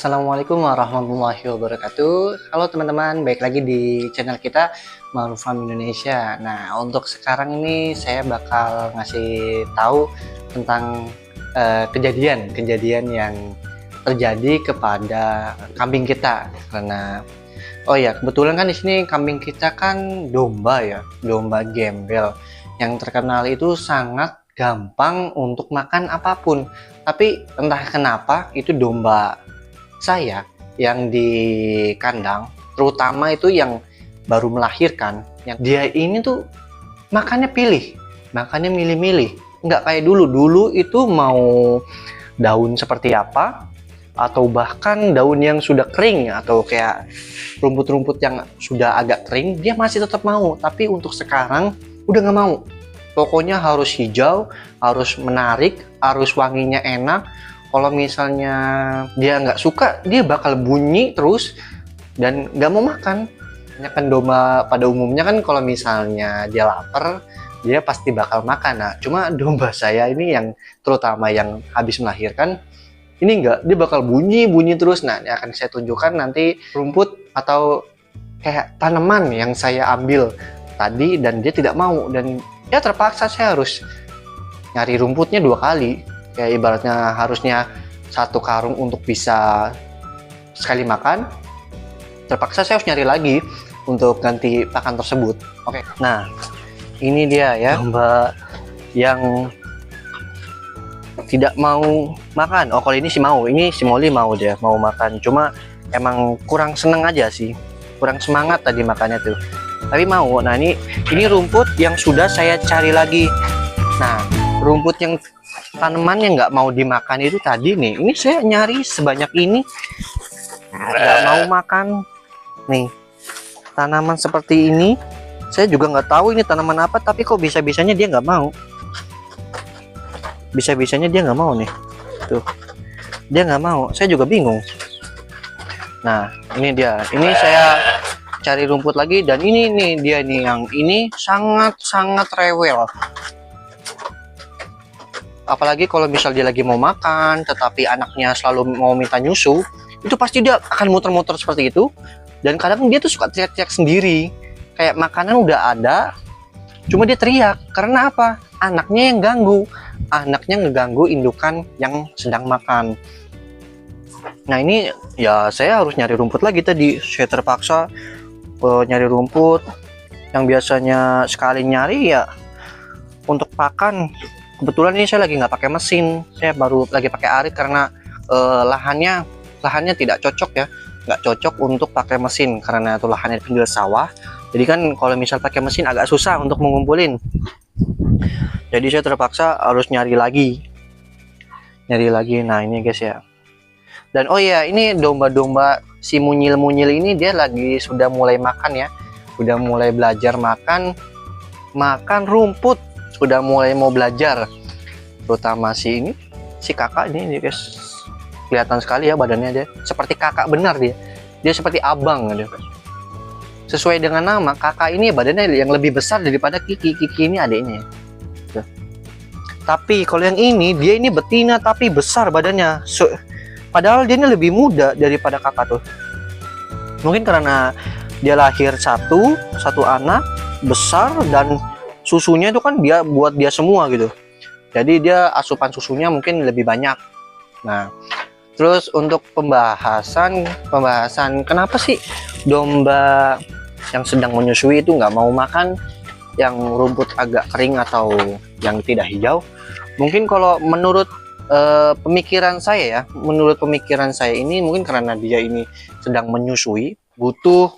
Assalamualaikum warahmatullahi wabarakatuh. Halo teman-teman, baik lagi di channel kita Ma'ruf Farm Indonesia. Nah, untuk sekarang ini saya bakal ngasih tahu tentang kejadian yang terjadi kepada kambing kita. Karena oh ya, kebetulan kan di sini kambing kita kan domba ya, domba gembel. Yang terkenal itu sangat gampang untuk makan apapun. Tapi entah kenapa itu domba saya yang di kandang, terutama itu yang baru melahirkan, yang dia ini tuh makannya milih-milih, nggak kayak dulu itu mau daun seperti apa, atau bahkan daun yang sudah kering, atau kayak rumput-rumput yang sudah agak kering, dia masih tetap mau. Tapi untuk sekarang udah nggak mau, pokoknya harus hijau, harus menarik, harus wanginya enak. Kalau misalnya dia nggak suka, dia bakal bunyi terus dan nggak mau makan. Hanya kan domba pada umumnya kan kalau misalnya dia lapar, dia pasti bakal makan. Nah, cuma domba saya ini yang terutama yang habis melahirkan, ini nggak, dia bakal bunyi terus. Nah, ini akan saya tunjukkan nanti rumput atau kayak tanaman yang saya ambil tadi dan dia tidak mau. Dan ya terpaksa saya harus nyari rumputnya 2 kali. Kayak ibaratnya harusnya 1 karung untuk bisa sekali makan, terpaksa saya harus nyari lagi untuk ganti pakan tersebut. Oke. Nah, ini dia ya domba yang tidak mau makan. Oh, kalau ini sih mau, ini si Molly mau, dia mau makan, cuma emang kurang seneng aja sih, kurang semangat tadi makannya tuh, tapi mau. Nah, ini rumput yang sudah saya cari lagi. Nah, rumput yang tanaman yang nggak mau dimakan itu tadi nih, ini saya nyari sebanyak ini nggak mau makan. Nih, tanaman seperti ini saya juga nggak tahu ini tanaman apa, tapi kok bisa-bisanya dia nggak mau, bisa-bisanya dia nggak mau nih, tuh dia nggak mau, saya juga bingung. Nah, ini dia, ini saya cari rumput lagi, dan ini nih dia nih, yang ini sangat rewel. Apalagi kalau misal dia lagi mau makan, tetapi anaknya selalu mau minta nyusu, itu pasti dia akan muter-muter seperti itu. Dan kadang dia tuh suka teriak-teriak sendiri, kayak makanan udah ada, cuma dia teriak. Karena apa? Anaknya yang ganggu, anaknya ngeganggu indukan yang sedang makan. Nah, ini ya saya harus nyari rumput lagi tadi. Saya terpaksa nyari rumput yang biasanya sekali nyari ya untuk pakan. Kebetulan ini saya lagi nggak pakai mesin, saya baru lagi pakai arit karena lahannya tidak cocok ya, nggak cocok untuk pakai mesin karena itu lahannya di pinggir sawah. Jadi kan kalau misal pakai mesin agak susah untuk mengumpulin. Jadi saya terpaksa harus nyari lagi. Nah, ini guys ya. Dan oh ya, ini domba-domba si munyil-munyil ini dia lagi sudah mulai makan ya, sudah mulai belajar makan rumput, udah mulai mau belajar. Terutama si kakak ini guys, kelihatan sekali ya badannya, dia seperti kakak benar, dia seperti abang gitu. Sesuai dengan nama, kakak ini badannya yang lebih besar daripada Kiki ini adiknya tuh. Tapi kalau yang ini, dia ini betina tapi besar badannya, padahal dia ini lebih muda daripada kakak tuh. Mungkin karena dia lahir satu anak besar, dan susunya itu kan dia buat dia semua gitu, jadi dia asupan susunya mungkin lebih banyak. Nah, terus untuk pembahasan kenapa sih domba yang sedang menyusui itu nggak mau makan yang rumput agak kering atau yang tidak hijau. Mungkin kalau menurut pemikiran saya ini mungkin karena dia ini sedang menyusui, butuh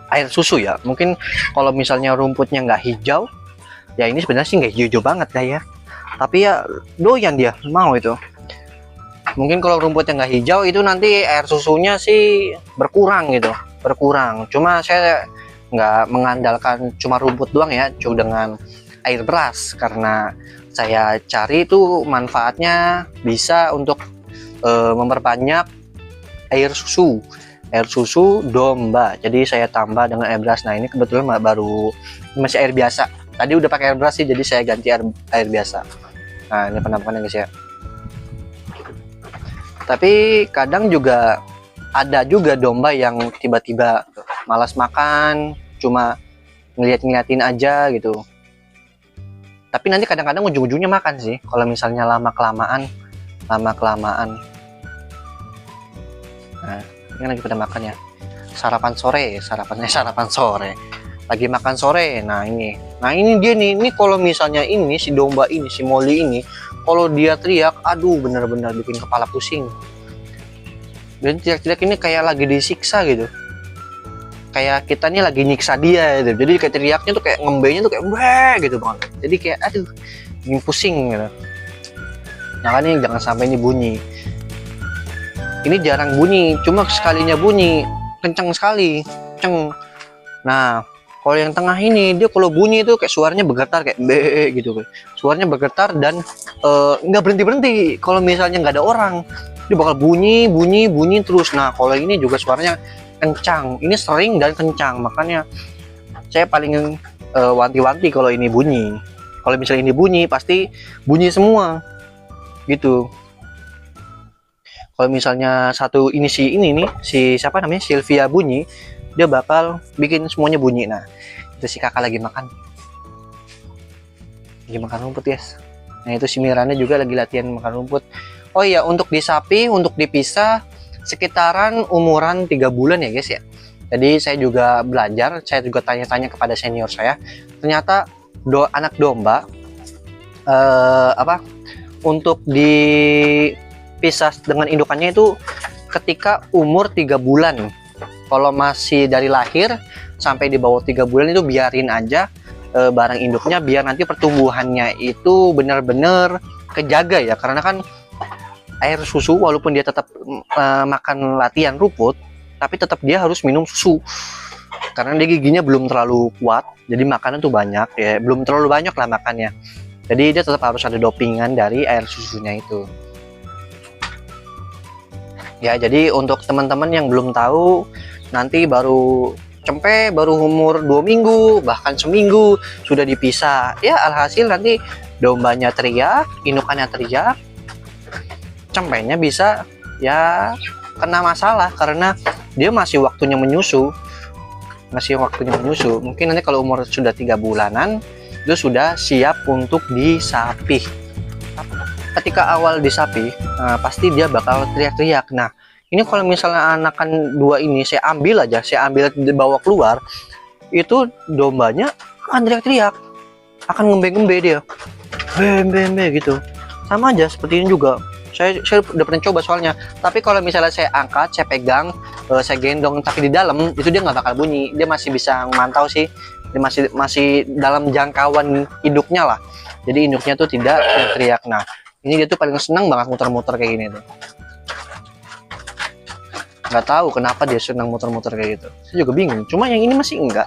air susu ya. Mungkin kalau misalnya rumputnya nggak hijau, ya ini sebenarnya sih nggak hijau banget lah ya, tapi ya doyan dia mau itu. Mungkin kalau rumputnya nggak hijau itu nanti air susunya sih berkurang. Cuma saya nggak mengandalkan cuma rumput doang ya, cuma dengan air beras, karena saya cari itu manfaatnya bisa untuk memperbanyak air susu domba. Jadi saya tambah dengan air beras. Nah, ini kebetulan baru masih air biasa, tadi udah pakai air beras sih, jadi saya ganti air biasa. Nah, ini penampakannya guys ya. Tapi kadang juga ada juga domba yang tiba-tiba malas makan, cuma ngeliatin aja gitu. Tapi nanti kadang-kadang ujung-ujungnya makan sih, kalau misalnya lama kelamaan. Nah, ini lagi pada makan ya. Sarapan sore. Lagi makan sore. Nah ini dia nih. Ini kalau misalnya ini si domba ini, si Molly ini, kalau dia teriak, aduh bener-bener bikin kepala pusing. Dan teriak-teriak ini kayak lagi disiksa gitu. Kayak kita nih lagi nyiksa dia gitu. Jadi kayak teriaknya tuh kayak ngembenya tuh kayak weh gitu banget. Jadi kayak aduh bikin pusing gitu. Makanya jangan sampai ini bunyi. Ini jarang bunyi, cuma sekalinya bunyi kencang sekali, kenceng. Nah, kalau yang tengah ini dia kalau bunyi itu kayak suaranya bergetar kayak be gitu. Suaranya bergetar dan nggak berhenti. Kalau misalnya nggak ada orang, dia bakal bunyi terus. Nah, kalau ini juga suaranya kencang. Ini sering dan kencang. Makanya saya paling wanti-wanti kalau ini bunyi. Kalau misalnya ini bunyi, pasti bunyi semua. Gitu. Kalau misalnya satu ini si siapa namanya Sylvia bunyi, dia bakal bikin semuanya bunyi. Nah, itu si kakak lagi makan rumput guys. Nah, itu si Miranda juga lagi latihan makan rumput. Oh iya, untuk di sapi, untuk dipisah sekitaran umuran 3 bulan ya guys ya. Jadi saya juga belajar, saya juga tanya-tanya kepada senior saya. Ternyata anak domba untuk dipisah dengan indukannya itu ketika umur 3 bulan. Kalau masih dari lahir sampai di bawah 3 bulan itu biarin aja barang induknya, biar nanti pertumbuhannya itu benar-benar kejaga ya. Karena kan air susu walaupun dia tetap makan latihan rumput, tapi tetap dia harus minum susu. Karena dia giginya belum terlalu kuat, jadi makanan tuh banyak ya, belum terlalu banyak lah makannya. Jadi dia tetap harus ada dopingan dari air susunya itu. Ya, jadi untuk teman-teman yang belum tahu, nanti baru umur 2 minggu, bahkan seminggu sudah dipisah. Ya, alhasil nanti dombanya teriak, indukannya teriak, cempenya bisa ya kena masalah karena dia masih waktunya menyusu. Mungkin nanti kalau umur sudah 3 bulanan, itu sudah siap untuk disapih. Ketika awal disapi, pasti dia bakal teriak-teriak. Nah, ini kalau misalnya anakan 2 ini saya ambil dibawa keluar, itu dombanya akan teriak-teriak, akan ngembe-ngembe dia, be gitu. Sama aja seperti ini juga. Saya udah pernah coba soalnya. Tapi kalau misalnya saya angkat, saya pegang, saya gendong, tapi di dalam itu dia nggak bakal bunyi. Dia masih bisa memantau sih. Dia masih dalam jangkauan induknya lah. Jadi induknya tuh tidak teriak. Nah, ini dia tuh paling senang banget muter-muter kayak gini tuh. Nggak tahu kenapa dia senang muter-muter kayak gitu. Saya juga bingung. Cuma yang ini masih nggak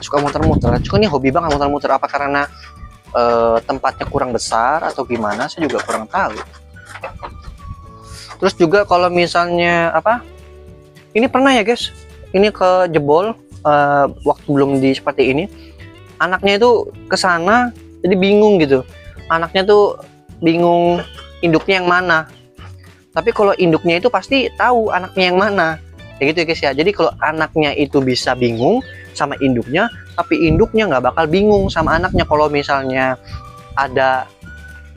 suka muter-muter. Cuma ini hobi banget muter-muter. Apa karena tempatnya kurang besar atau gimana? Saya juga kurang tahu. Terus juga kalau misalnya ini pernah ya guys, ini kejebol waktu belum seperti ini, anaknya itu kesana jadi bingung gitu. Anaknya tuh bingung induknya yang mana. Tapi kalau induknya itu pasti tahu anaknya yang mana. Kayak gitu ya guys ya. Jadi kalau anaknya itu bisa bingung sama induknya, tapi induknya nggak bakal bingung sama anaknya. Kalau misalnya ada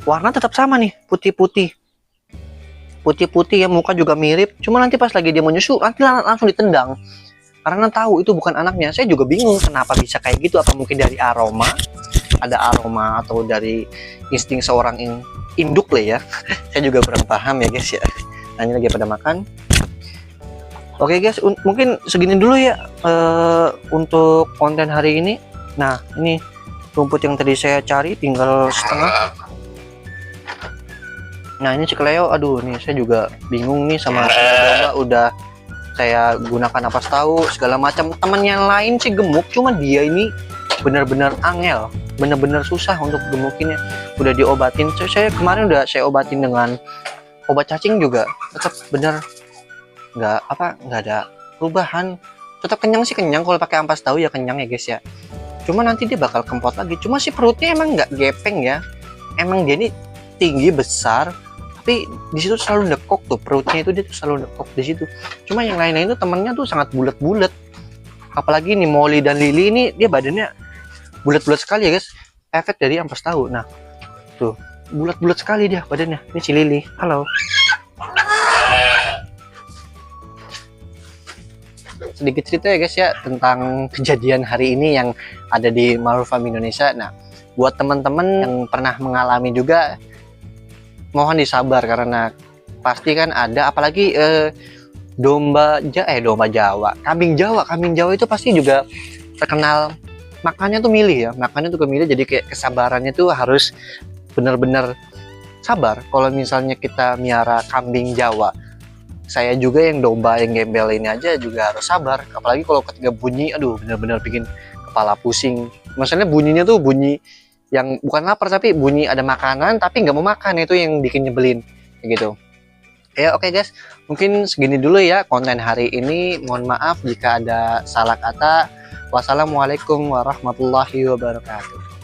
warna tetap sama nih, putih-putih ya, muka juga mirip, cuma nanti pas lagi dia menyusu nanti langsung ditendang karena tahu itu bukan anaknya. Saya juga bingung kenapa bisa kayak gitu. Apa mungkin dari aroma, ada aroma, atau dari insting seorang induk lah ya. Saya juga kurang paham ya guys ya. Nah, ini lagi pada makan. Oke guys, mungkin segini dulu ya untuk konten hari ini. Nah, ini rumput yang tadi saya cari tinggal setengah. Nah, ini si Cleo, aduh nih saya juga bingung nih sama domba. Udah saya gunakan napas tahu segala macam. Temannya lain sih gemuk, cuma dia ini benar-benar angel, benar-benar susah untuk gemukinnya. Udah diobatin, saya kemarin udah saya obatin dengan obat cacing juga, tetap bener nggak ada perubahan. Tetap kenyang sih, kenyang kalau pakai ampas tahu ya, kenyang ya guys ya. Cuma nanti dia bakal kempot lagi. Cuma si perutnya emang nggak gepeng ya, emang dia ini tinggi besar, tapi di situ selalu dekok tuh perutnya, itu dia tuh selalu dekok di situ. Cuma yang lain-lain tuh temennya tuh sangat bulat-bulat, apalagi nih Molly dan Lily ini dia badannya bulat-bulat sekali ya guys, efek dari ampas tahu. Nah tuh bulat-bulat sekali dia badannya. Ini si Lily, halo. Sedikit cerita ya guys ya tentang kejadian hari ini yang ada di Marul Farm Indonesia. Nah buat teman-teman yang pernah mengalami juga, mohon disabar karena pasti kan ada, apalagi domba Jawa, kambing Jawa itu pasti juga terkenal makannya tuh milih ya, makannya tuh kemilih. Jadi kayak kesabarannya tuh harus benar-benar sabar kalau misalnya kita miara kambing Jawa. Saya juga yang domba yang gembel ini aja juga harus sabar, apalagi kalau ketika bunyi, aduh benar-benar bikin kepala pusing. Maksudnya bunyinya tuh bunyi yang bukan lapar, tapi bunyi ada makanan tapi nggak mau makan, itu yang bikin nyebelin kayak gitu ya. Oke guys, mungkin segini dulu ya konten hari ini. Mohon maaf jika ada salah kata. Wassalamualaikum warahmatullahi wabarakatuh.